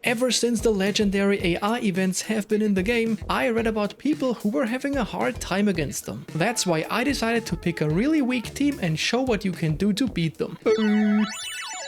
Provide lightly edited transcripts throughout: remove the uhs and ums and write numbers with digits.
Ever since the legendary AI events have been in the game, I read about people who were having a hard time against them. That's why I decided to pick a really weak team and show what you can do to beat them.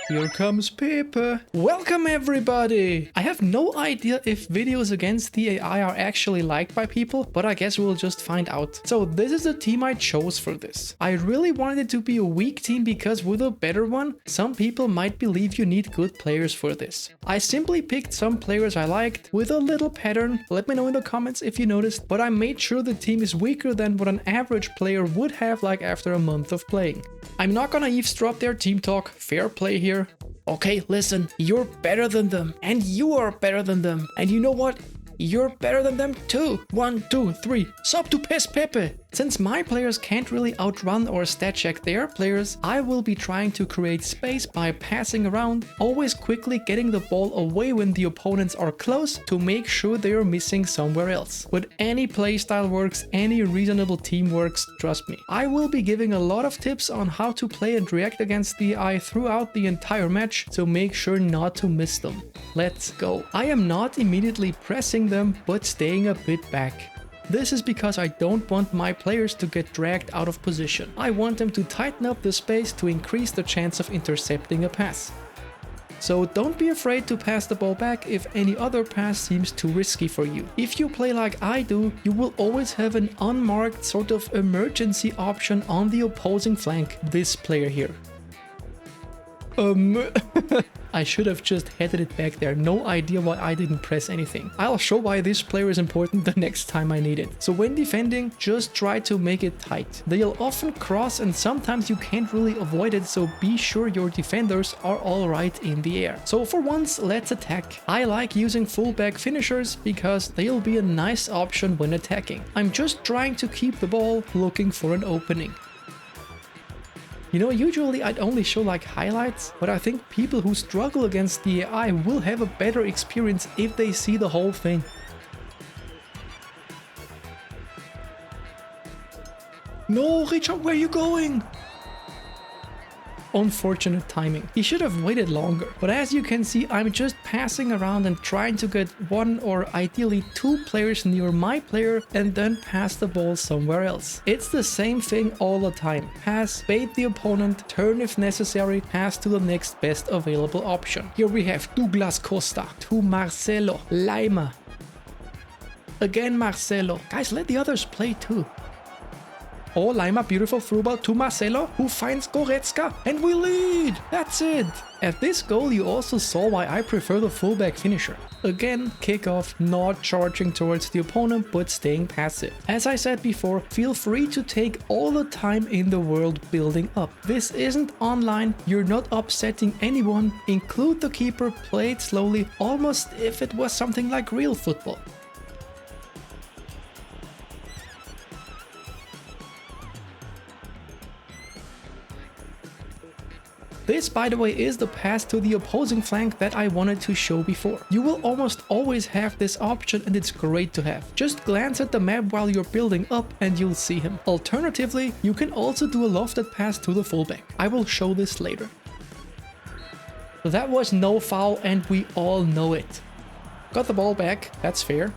Here comes Pepe. Welcome everybody! I have no idea if videos against the AI are actually liked by people, but I guess we'll just find out. So this is the team I chose for this. I really wanted it to be a weak team because with a better one, some people might believe you need good players for this. I simply picked some players I liked with a little pattern. Let me know in the comments if you noticed, but I made sure the team is weaker than what an average player would have like after a month of playing. I'm not gonna eavesdrop their team talk, fair play here. Okay, listen, you're better than them, and you are better than them, and you know what? You're better than them too. 1, 2, 3. Sub to Pes Pepe. Since my players can't really outrun or stat check their players, I will be trying to create space by passing around, always quickly getting the ball away when the opponents are close to make sure they are missing somewhere else. But any playstyle works, any reasonable team works, trust me. I will be giving a lot of tips on how to play and react against the AI throughout the entire match, so make sure not to miss them. Let's go. I am not immediately pressing them, but staying a bit back. This is because I don't want my players to get dragged out of position. I want them to tighten up the space to increase the chance of intercepting a pass. So don't be afraid to pass the ball back if any other pass seems too risky for you. If you play like I do, you will always have an unmarked sort of emergency option on the opposing flank, this player here. I should have just headed it back there. No idea why I didn't press anything. I'll show why this player is important the next time I need it. So when defending, just try to make it tight. They'll often cross and sometimes you can't really avoid it, so be sure your defenders are alright in the air. So for once, let's attack. I like using fullback finishers because they'll be a nice option when attacking. I'm just trying to keep the ball, looking for an opening. You know, usually I'd only show like highlights, but I think people who struggle against the AI will have a better experience if they see the whole thing. No, Richard, where are you going? Unfortunate timing. He should have waited longer. But as you can see, I'm just passing around and trying to get one or ideally two players near my player and then pass the ball somewhere else. It's the same thing all the time. Pass, bait the opponent, turn if necessary, pass to the next best available option. Here we have Douglas Costa to Marcelo, Lima. Again Marcelo. Guys, let the others play too. Oh, Lima, beautiful through ball to Marcelo, who finds Goretzka, and we lead! That's it! At this goal you also saw why I prefer the fullback finisher. Again, kickoff, not charging towards the opponent, but staying passive. As I said before, feel free to take all the time in the world building up. This isn't online, you're not upsetting anyone, include the keeper, play it slowly, almost if it was something like real football. This, by the way, is the pass to the opposing flank that I wanted to show before. You will almost always have this option and it's great to have. Just glance at the map while you're building up and you'll see him. Alternatively, you can also do a lofted pass to the fullback. I will show this later. So that was no foul and we all know it. Got the ball back, that's fair.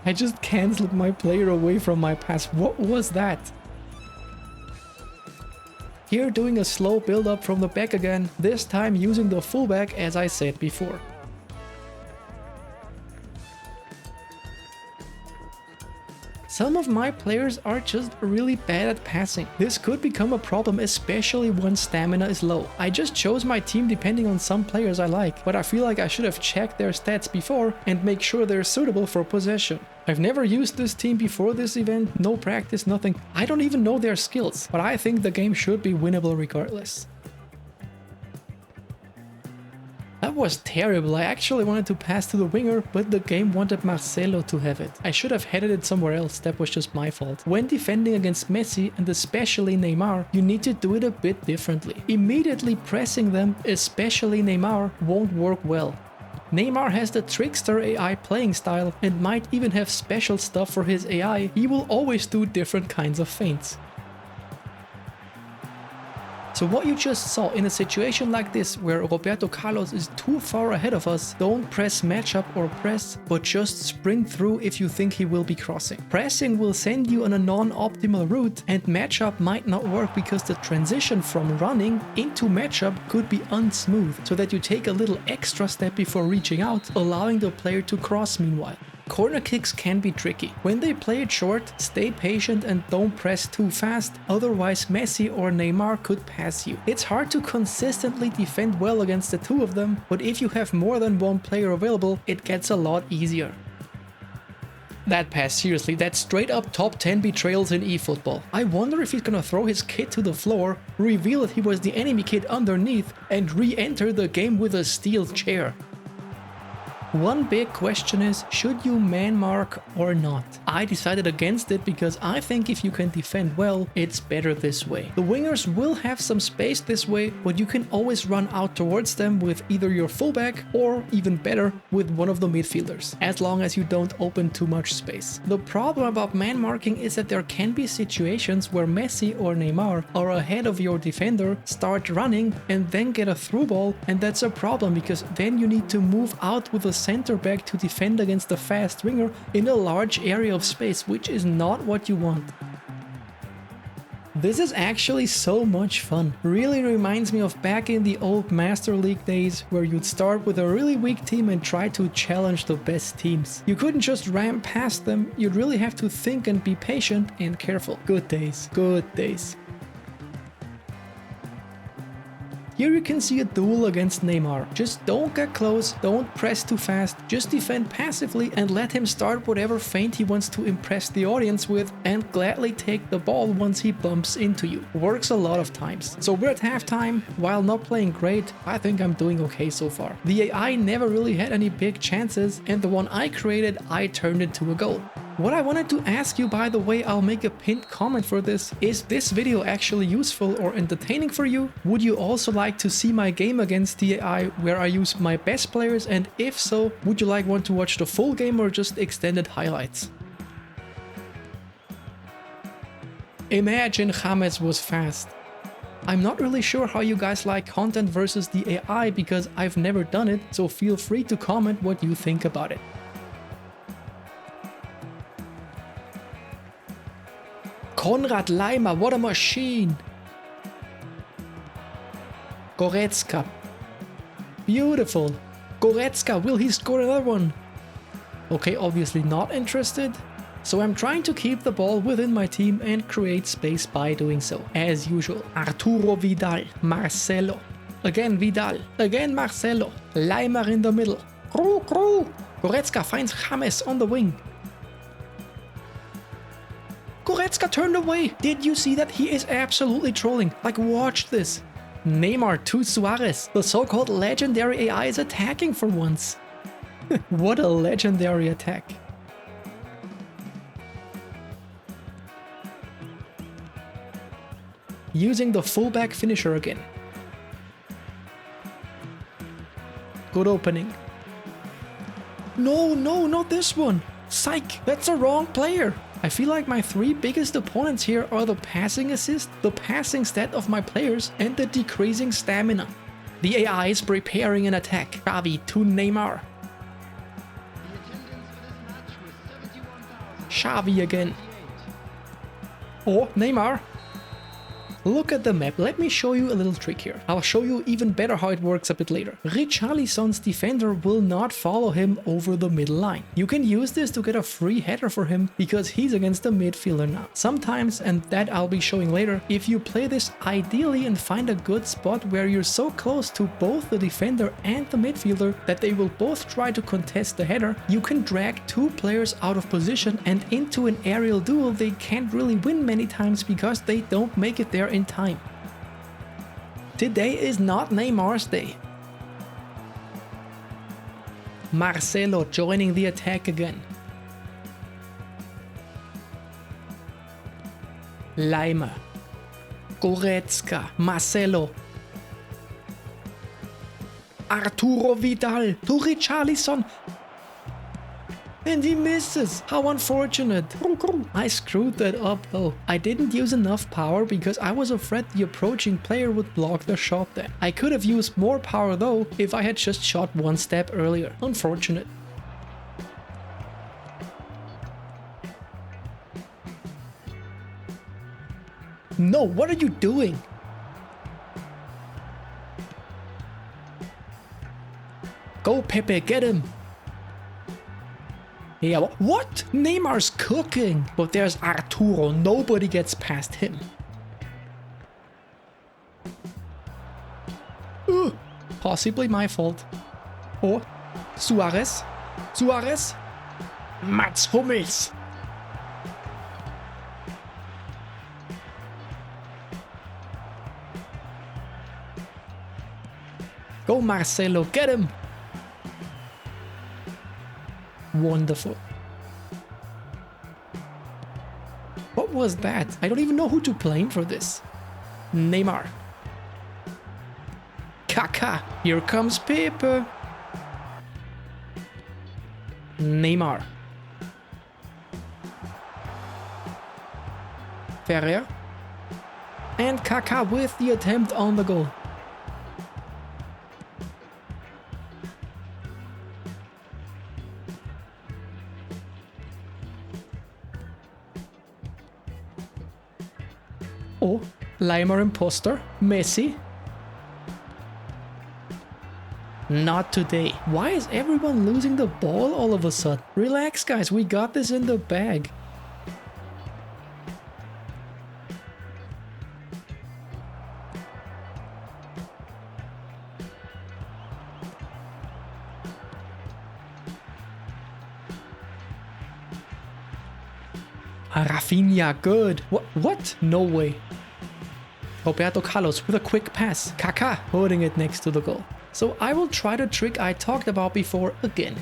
I just cancelled my player away from my pass. What was that? Here doing a slow build up from the back again, this time using the fullback as I said before. Some of my players are just really bad at passing. This could become a problem, especially when stamina is low. I just chose my team depending on some players I like, but I feel like I should have checked their stats before and make sure they're suitable for possession. I've never used this team before this event, no practice, nothing. I don't even know their skills, but I think the game should be winnable regardless. That was terrible. I actually wanted to pass to the winger, but the game wanted Marcelo to have it. I should have headed it somewhere else, that was just my fault. When defending against Messi and especially Neymar, you need to do it a bit differently. Immediately pressing them, especially Neymar, won't work well. Neymar has the trickster AI playing style and might even have special stuff for his AI. He will always do different kinds of feints. So what you just saw in a situation like this where Roberto Carlos is too far ahead of us, don't press matchup or press, but just sprint through if you think he will be crossing. Pressing will send you on a non-optimal route, and matchup might not work because the transition from running into matchup could be unsmooth, so that you take a little extra step before reaching out, allowing the player to cross meanwhile. Corner kicks can be tricky. When they play it short, stay patient and don't press too fast, otherwise Messi or Neymar could pass you. It's hard to consistently defend well against the two of them, but if you have more than one player available, it gets a lot easier. That pass, seriously, that's straight up top 10 betrayals in eFootball. I wonder if he's gonna throw his kid to the floor, reveal that he was the enemy kid underneath, and re-enter the game with a steel chair. One big question is, should you man mark or not? I decided against it because I think if you can defend well, it's better this way. The wingers will have some space this way, but you can always run out towards them with either your fullback or, even better, with one of the midfielders, as long as you don't open too much space. The problem about man marking is that there can be situations where Messi or Neymar are ahead of your defender, start running, and then get a through ball, and that's a problem because then you need to move out with a center back to defend against a fast winger in a large area of space, which is not what you want. This is actually so much fun. Really reminds me of back in the old Master League days where you'd start with a really weak team and try to challenge the best teams. You couldn't just ram past them, you'd really have to think and be patient and careful. Good days, good days. Here you can see a duel against Neymar. Just don't get close, don't press too fast, just defend passively and let him start whatever feint he wants to impress the audience with and gladly take the ball once he bumps into you. Works a lot of times. So we're at halftime. While not playing great, I think I'm doing okay so far. The AI never really had any big chances, and the one I created, I turned into a goal. What I wanted to ask you, by the way, I'll make a pinned comment for this. Is this video actually useful or entertaining for you? Would you also like to see my game against the AI where I use my best players? And if so, would you want to watch the full game or just extended highlights? Imagine James was fast. I'm not really sure how you guys like content versus the AI because I've never done it, so feel free to comment what you think about it. Konrad Laimer, what a machine! Goretzka. Beautiful. Goretzka, will he score another one? Okay, obviously not interested. So I'm trying to keep the ball within my team and create space by doing so, as usual. Arturo Vidal, Marcelo. Again Vidal, again Marcelo. Laimer in the middle. Goretzka finds James on the wing. Goretzka turned away. Did you see that? He is absolutely trolling. Like, watch this. Neymar to Suarez. The so-called legendary AI is attacking for once. What a legendary attack. Using the fullback finisher again. Good opening. No, not this one. Psych, that's the wrong player. I feel like my three biggest opponents here are the passing assist, the passing stat of my players, and the decreasing stamina. The AI is preparing an attack. Xavi to Neymar. Xavi again. Oh, Neymar. Look at the map. Let me show you a little trick here. I'll show you even better how it works a bit later. Richarlison's defender will not follow him over the middle line. You can use this to get a free header for him because he's against the midfielder now. Sometimes, and that I'll be showing later, if you play this ideally and find a good spot where you're so close to both the defender and the midfielder that they will both try to contest the header, you can drag two players out of position and into an aerial duel they can't really win many times because they don't make it there in time. Today is not Neymar's day. Marcelo joining the attack again. Laimer. Goretzka. Marcelo. Arturo Vidal to Richarlison. And he misses. How unfortunate. I screwed that up though. I didn't use enough power because I was afraid the approaching player would block the shot then. I could have used more power though if I had just shot one step earlier. Unfortunate. No, what are you doing? Go Pepe, get him. Yeah, what? Neymar's cooking. But there's Arturo, nobody gets past him. Possibly my fault. Oh, Suarez. Suarez. Mats Hummels. Go Marcelo, get him! Wonderful. What was that? I don't even know who to blame for this. Neymar. Kaká. Here comes Pepe. Neymar. Ferrer. And Kaká with the attempt on the goal. Oh, Leimer imposter. Messi. Not today. Why is everyone losing the ball all of a sudden? Relax guys, we got this in the bag. Rafinha, good. What? No way. Roberto Carlos with a quick pass. Kaká holding it next to the goal. So I will try the trick I talked about before again.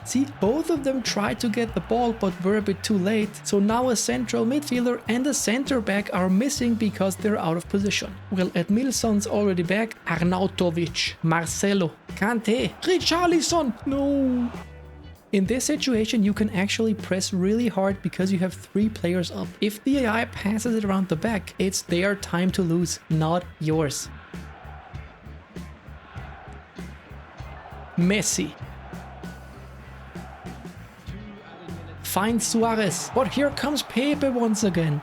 See, both of them tried to get the ball but were a bit too late. So now a central midfielder and a center back are missing because they're out of position. Well, Edmilson's already back. Arnautovic, Marcelo, Kanté, Richarlison. No. In this situation, you can actually press really hard because you have 3 players up. If the AI passes it around the back, it's their time to lose, not yours. Messi. Find Suarez. But here comes Pepe once again.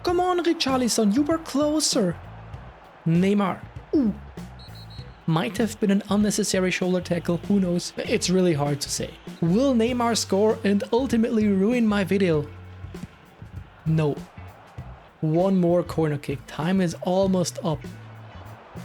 Come on, Richarlison, you were closer. Neymar. Ooh. Might have been an unnecessary shoulder tackle, who knows? It's really hard to say. Will Neymar score and ultimately ruin my video? No. One more corner kick. Time is almost up.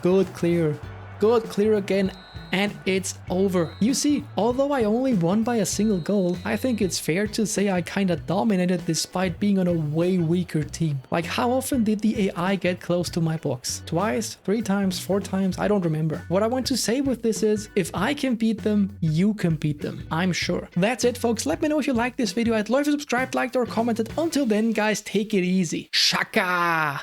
Good clear. Good clear again. And it's over. You see, although I only won by a single goal, I think it's fair to say I kinda dominated despite being on a way weaker team. Like, how often did the AI get close to my box? Twice? 3 times? 4 times? I don't remember. What I want to say with this is, if I can beat them, you can beat them. I'm sure. That's it, folks. Let me know if you liked this video. I'd love if you subscribed, liked, or commented. Until then, guys, take it easy. Shaka!